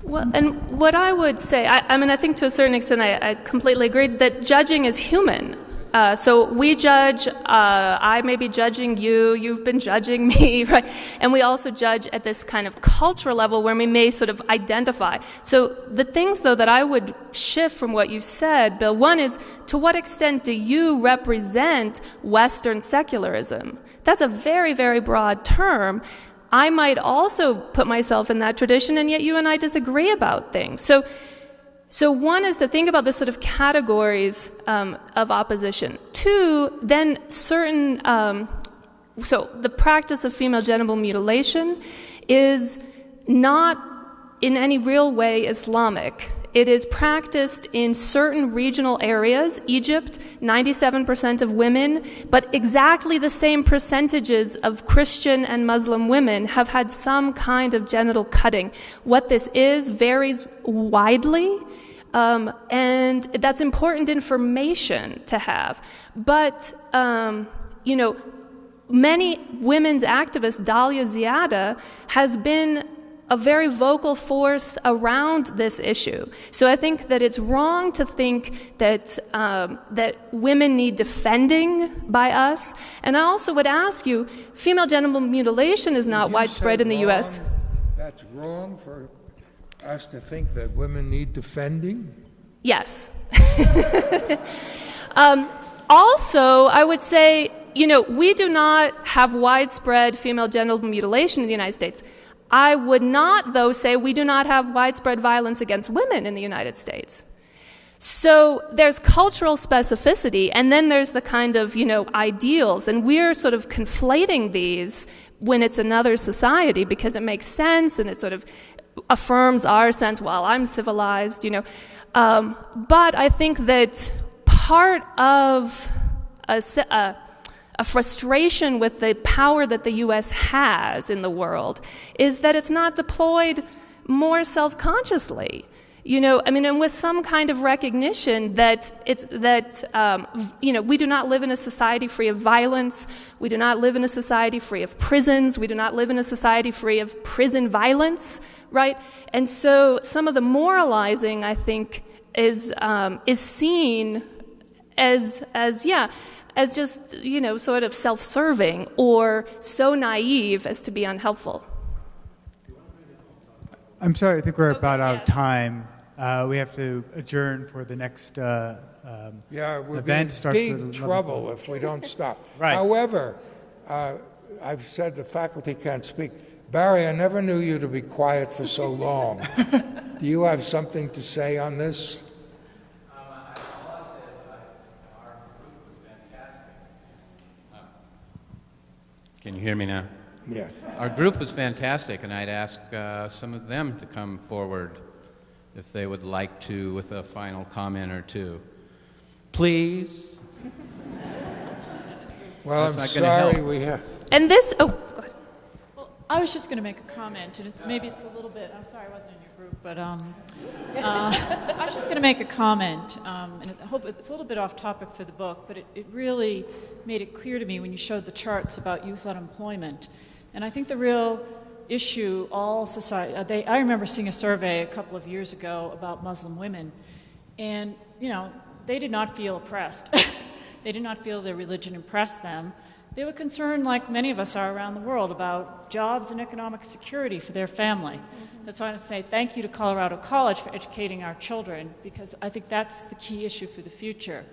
Well, and what I would say, I mean, I think to a certain extent I completely agree that judging is human. So we judge, I may be judging you, you've been judging me, right? And we also judge at this kind of cultural level where we may sort of identify. So the things, though, that I would shift from what you said, Bill, one is, to what extent do you represent Western secularism? That's a very, very broad term. I might also put myself in that tradition, and yet you and I disagree about things. So one is to think about the sort of categories of opposition. Two, then certain, so the practice of female genital mutilation is not in any real way Islamic. It is practiced in certain regional areas. Egypt, 97% of women, but exactly the same percentages of Christian and Muslim women have had some kind of genital cutting. What this is varies widely, and that's important information to have. But, many women's activists, Dalia Ziada, has been a very vocal force around this issue. So I think that it's wrong to think that that women need defending by us. And I also would ask you, female genital mutilation is not widespread in the U.S. That's wrong for us to think that women need defending? Yes. Also, I would say, we do not have widespread female genital mutilation in the United States. I would not, though, say we do not have widespread violence against women in the United States. So there's cultural specificity, and then there's the kind of, ideals, and we're sort of conflating these when it's another society because it makes sense and it sort of affirms our sense, well, I'm civilized, But I think that part of a frustration with the power that the U.S. has in the world is that it's not deployed more self-consciously, and with some kind of recognition that we do not live in a society free of violence, we do not live in a society free of prisons, we do not live in a society free of prison violence, right? And so some of the moralizing, I think, is seen as just, sort of self-serving or so naive as to be unhelpful. I'm sorry, I think we're about out of time. We have to adjourn for the next we'll event. be in big trouble if we don't stop. Right. However, I've said the faculty can't speak. Barry, I never knew you to be quiet for so long. Do you have something to say on this? Can you hear me now? Yeah. Our group was fantastic, and I'd ask some of them to come forward if they would like to with a final comment or two. Please? Well, That's I'm not gonna sorry help. we have... And this... Oh, go ahead. Well, I was just going to make a comment, and maybe it's a little bit... I'm sorry I wasn't in your group, but I was just going to make a comment, and I hope it's a little bit off topic for the book, but it really made it clear to me when you showed the charts about youth unemployment. And I think the real issue, all society... I remember seeing a survey a couple of years ago about Muslim women, and, they did not feel oppressed. They did not feel their religion impressed them. They were concerned, like many of us are around the world, about jobs and economic security for their family. Mm-hmm. That's why I want to say thank you to Colorado College for educating our children, because I think that's the key issue for the future,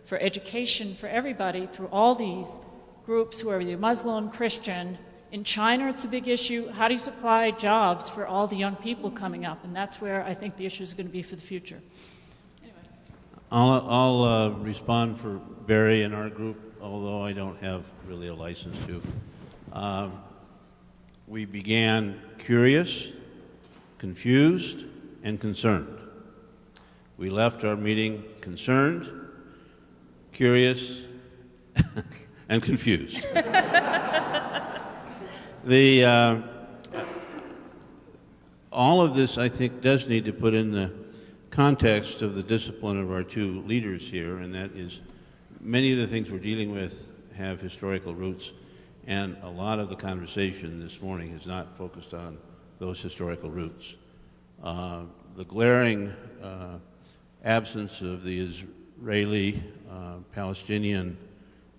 for education for everybody through all these groups, who are either Muslim, Christian. In China, it's a big issue. How do you supply jobs for all the young people coming up? And that's where I think the issue is going to be for the future. I'll respond for Barry and our group, although I don't have really a license to. We began curious, confused, and concerned. We left our meeting concerned, curious, and confused. all of this, I think, does need to put in the context of the discipline of our two leaders here, and that is many of the things we're dealing with have historical roots, and a lot of the conversation this morning has not focused on those historical roots. The glaring absence of the Israeli-Palestinian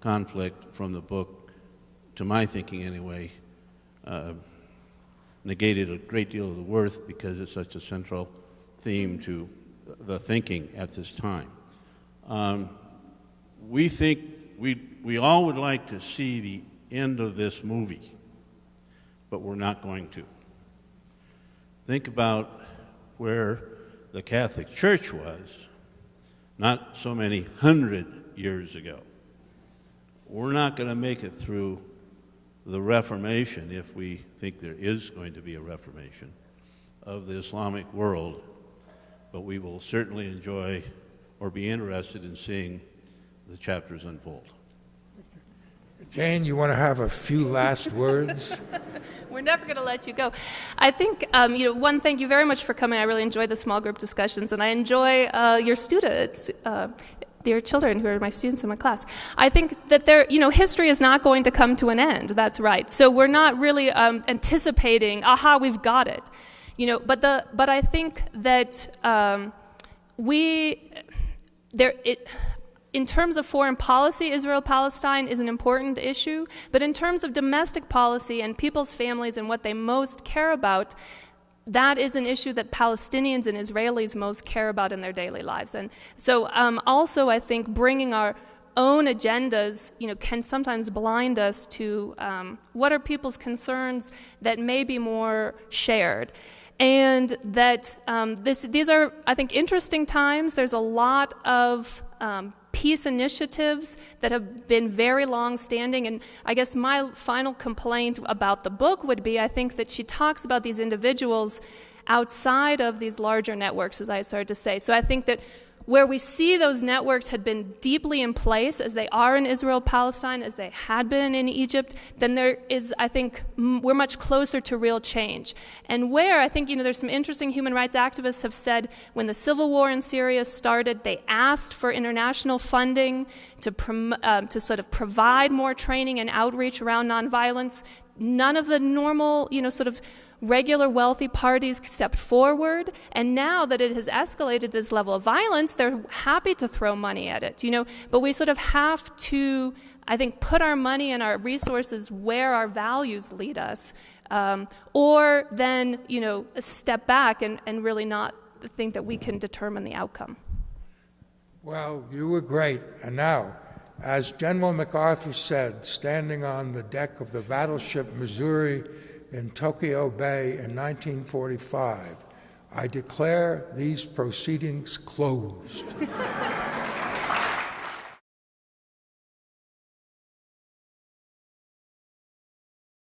conflict from the book, to my thinking anyway, negated a great deal of the worth because it's such a central theme to the thinking at this time. We think we all would like to see the end of this movie, but we're not going to. Think about where the Catholic Church was not so many 100 years ago. We're not going to make it through the Reformation, if we think there is going to be a Reformation of the Islamic world, but we will certainly enjoy or be interested in seeing the chapters unfold. Jane, you want to have a few last words? We're never going to let you go. I think, one, thank you very much for coming. I really enjoy the small group discussions, and I enjoy your students, your children who are my students in my class. I think that history is not going to come to an end. That's right. So we're not really anticipating, aha, we've got it. But I think that in terms of foreign policy, Israel-Palestine is an important issue, but in terms of domestic policy and people's families and what they most care about, that is an issue that Palestinians and Israelis most care about in their daily lives. And so also I think bringing our own agendas, can sometimes blind us to what are people's concerns that may be more shared. And that these are, I think, interesting times. There's a lot of peace initiatives that have been very long-standing, and I guess my final complaint about the book would be, I think that she talks about these individuals outside of these larger networks, as I started to say. So I think that where we see those networks had been deeply in place, as they are in Israel-Palestine, as they had been in Egypt, then there is, I think, we're much closer to real change. And where, I think, there's some interesting human rights activists have said when the civil war in Syria started, they asked for international funding to sort of provide more training and outreach around nonviolence. None of the normal, sort of regular wealthy parties stepped forward, and now that it has escalated this level of violence, they're happy to throw money at it, but we sort of have to, I think, put our money and our resources where our values lead us, or then, step back and really not think that we can determine the outcome. Well, you were great, and now, as General MacArthur said, standing on the deck of the battleship Missouri in Tokyo Bay in 1945, I declare these proceedings closed.